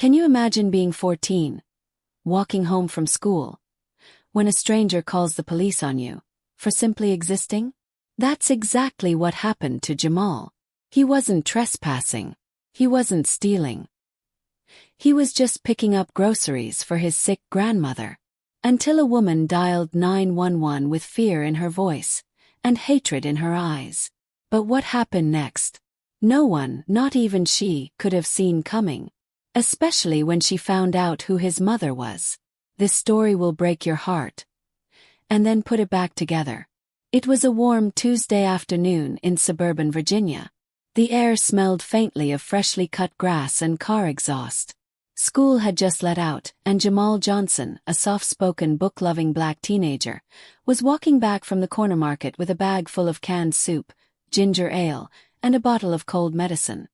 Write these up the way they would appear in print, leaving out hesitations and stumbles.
Can you imagine being 14, walking home from school, when a stranger calls the police on you for simply existing? That's exactly what happened to Jamal. He wasn't trespassing. He wasn't stealing. He was just picking up groceries for his sick grandmother. Until a woman dialed 911 with fear in her voice and hatred in her eyes. But what happened next? No one, not even she, could have seen coming. Especially when she found out who his mother was. This story will break your heart. And then put it back together. It was a warm Tuesday afternoon in suburban Virginia. The air smelled faintly of freshly cut grass and car exhaust. School had just let out, and Jamal Johnson, a soft-spoken, book-loving black teenager, was walking back from the corner market with a bag full of canned soup, ginger ale, and a bottle of cold medicine.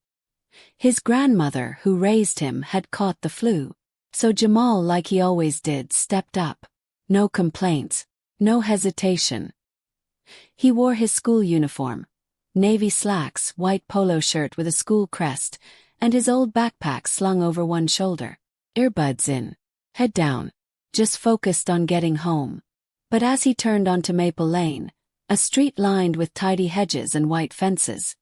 His grandmother, who raised him, had caught the flu. So Jamal, like he always did, stepped up. No complaints. No hesitation. He wore his school uniform. Navy slacks, white polo shirt with a school crest, and his old backpack slung over one shoulder. Earbuds in. Head down. Just focused on getting home. But as he turned onto Maple Lane, a street lined with tidy hedges and white fences,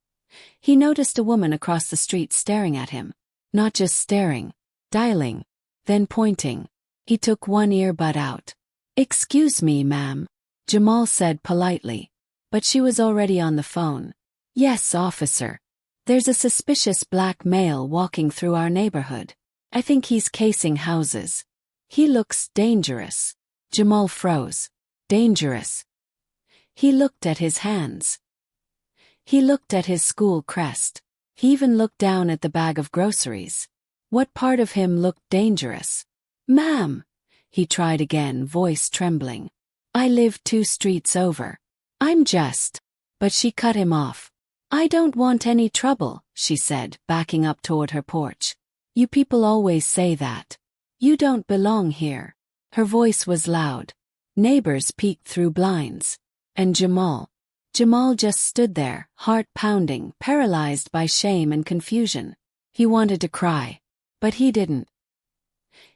he noticed a woman across the street staring at him. Not just staring. Dialing. Then pointing. He took one earbud out. "Excuse me, ma'am," Jamal said politely. But she was already on the phone. "Yes, officer. There's a suspicious black male walking through our neighborhood. I think he's casing houses. He looks dangerous." Jamal froze. Dangerous. He looked at his hands. He looked at his school crest. He even looked down at the bag of groceries. What part of him looked dangerous? "Ma'am," he tried again, voice trembling. "I live 2 streets over. I'm just..." But she cut him off. "I don't want any trouble," she said, backing up toward her porch. "You people always say that. You don't belong here." Her voice was loud. Neighbors peeked through blinds. And Jamal just stood there, heart pounding, paralyzed by shame and confusion. He wanted to cry. But he didn't.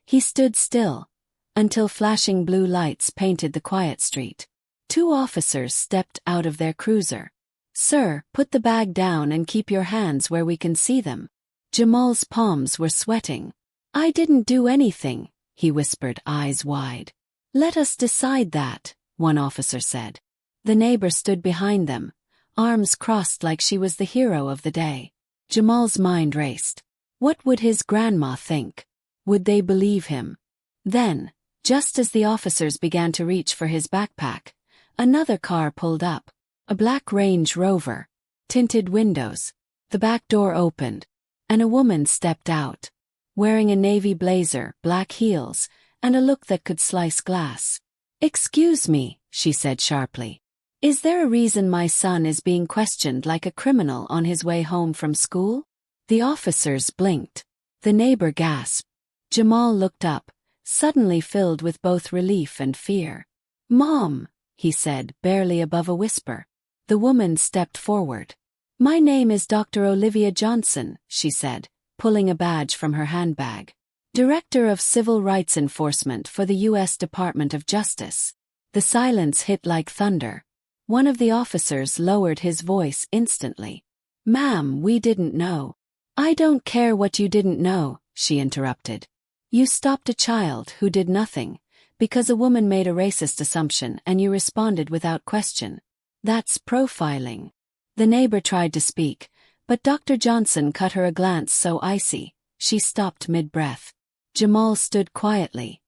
He stood still, until flashing blue lights painted the quiet street. 2 officers stepped out of their cruiser. "Sir, put the bag down and keep your hands where we can see them." Jamal's palms were sweating. "I didn't do anything," he whispered, eyes wide. "Let us decide that," one officer said. The neighbor stood behind them, arms crossed like she was the hero of the day. Jamal's mind raced. What would his grandma think? Would they believe him? Then, just as the officers began to reach for his backpack, another car pulled up. A black Range Rover. Tinted windows. The back door opened, and a woman stepped out, wearing a navy blazer, black heels, and a look that could slice glass. "Excuse me," she said sharply. "Is there a reason my son is being questioned like a criminal on his way home from school?" The officers blinked. The neighbor gasped. Jamal looked up, suddenly filled with both relief and fear. "Mom," he said, barely above a whisper. The woman stepped forward. "My name is Dr. Olivia Johnson," she said, pulling a badge from her handbag. "Director of Civil Rights Enforcement for the U.S. Department of Justice." The silence hit like thunder. One of the officers lowered his voice instantly. "Ma'am, we didn't know." "I don't care what you didn't know," she interrupted. "You stopped a child who did nothing, because a woman made a racist assumption and you responded without question. That's profiling." The neighbor tried to speak, but Dr. Johnson cut her a glance so icy, she stopped mid-breath. Jamal stood quietly,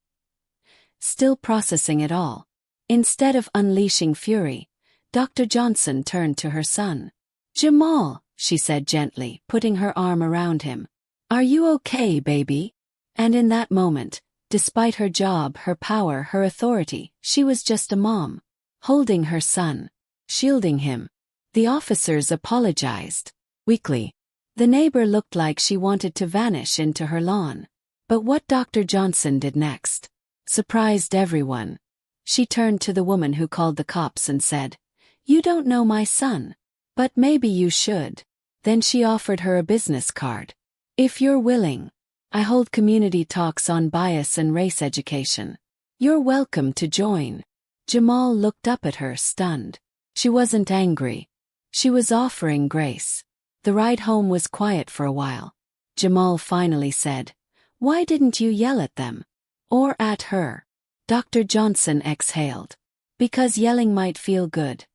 still processing it all. Instead of unleashing fury, Dr. Johnson turned to her son. "Jamal," she said gently, putting her arm around him. "Are you okay, baby?" And in that moment, despite her job, her power, her authority, she was just a mom, holding her son, shielding him. The officers apologized. Weakly. The neighbor looked like she wanted to vanish into her lawn. But what Dr. Johnson did next surprised everyone. She turned to the woman who called the cops and said, "You don't know my son, but maybe you should." Then she offered her a business card. "If you're willing." I hold community talks on bias and race education. You're welcome to join. Jamal looked up at her, stunned. She wasn't angry. She was offering grace. The ride home was quiet for a while. Jamal finally said, "Why didn't you yell at them? Or at her?" Dr. Johnson exhaled. "Because yelling might feel good.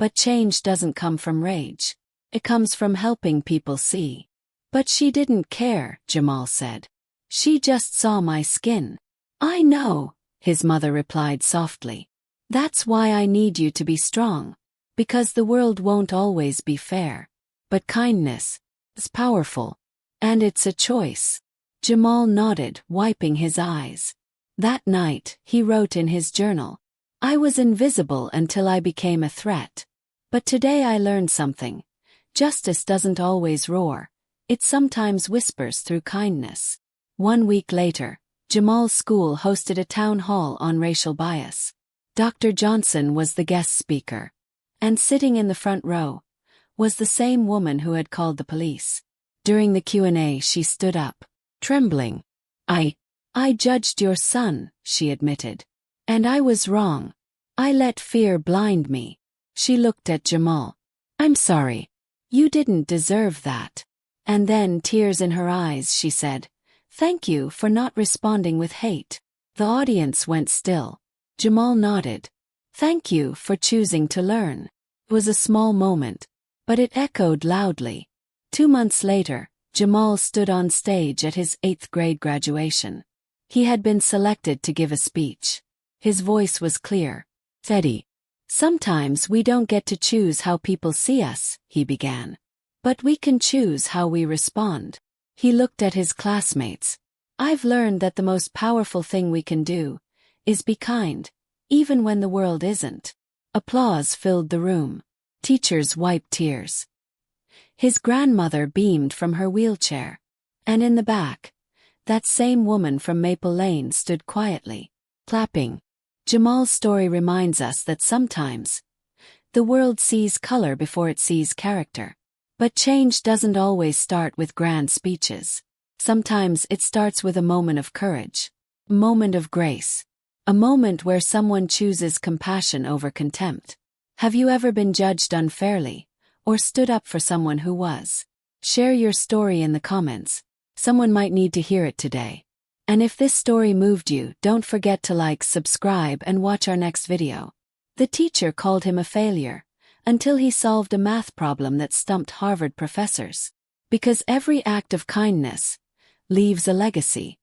But change doesn't come from rage. It comes from helping people see." "But she didn't care," Jamal said. "She just saw my skin." "I know," his mother replied softly. "That's why I need you to be strong. Because the world won't always be fair. But kindness is powerful. And it's a choice." Jamal nodded, wiping his eyes. That night, he wrote in his journal, "I was invisible until I became a threat. But today I learned something. Justice doesn't always roar. It sometimes whispers through kindness." 1 week later, Jamal's school hosted a town hall on racial bias. Dr. Johnson was the guest speaker. And sitting in the front row was the same woman who had called the police. During the Q&A, she stood up, trembling. I judged your son," she admitted. "And I was wrong. I let fear blind me." She looked at Jamal. "I'm sorry. You didn't deserve that." And then, tears in her eyes, she said, "Thank you for not responding with hate." The audience went still. Jamal nodded. "Thank you for choosing to learn." It was a small moment, but it echoed loudly. 2 months later, Jamal stood on stage at his 8th grade graduation. He had been selected to give a speech. His voice was clear. "Teddy, sometimes we don't get to choose how people see us," he began. "But we can choose how we respond." He looked at his classmates. "I've learned that the most powerful thing we can do is be kind, even when the world isn't." Applause filled the room. Teachers wiped tears. His grandmother beamed from her wheelchair. And in the back, that same woman from Maple Lane stood quietly, clapping. Jamal's story reminds us that sometimes the world sees color before it sees character. But change doesn't always start with grand speeches. Sometimes it starts with a moment of courage, a moment of grace, a moment where someone chooses compassion over contempt. Have you ever been judged unfairly, or stood up for someone who was? Share your story in the comments. Someone might need to hear it today. And if this story moved you, don't forget to like, subscribe, and watch our next video. The teacher called him a failure until he solved a math problem that stumped Harvard professors. Because every act of kindness leaves a legacy.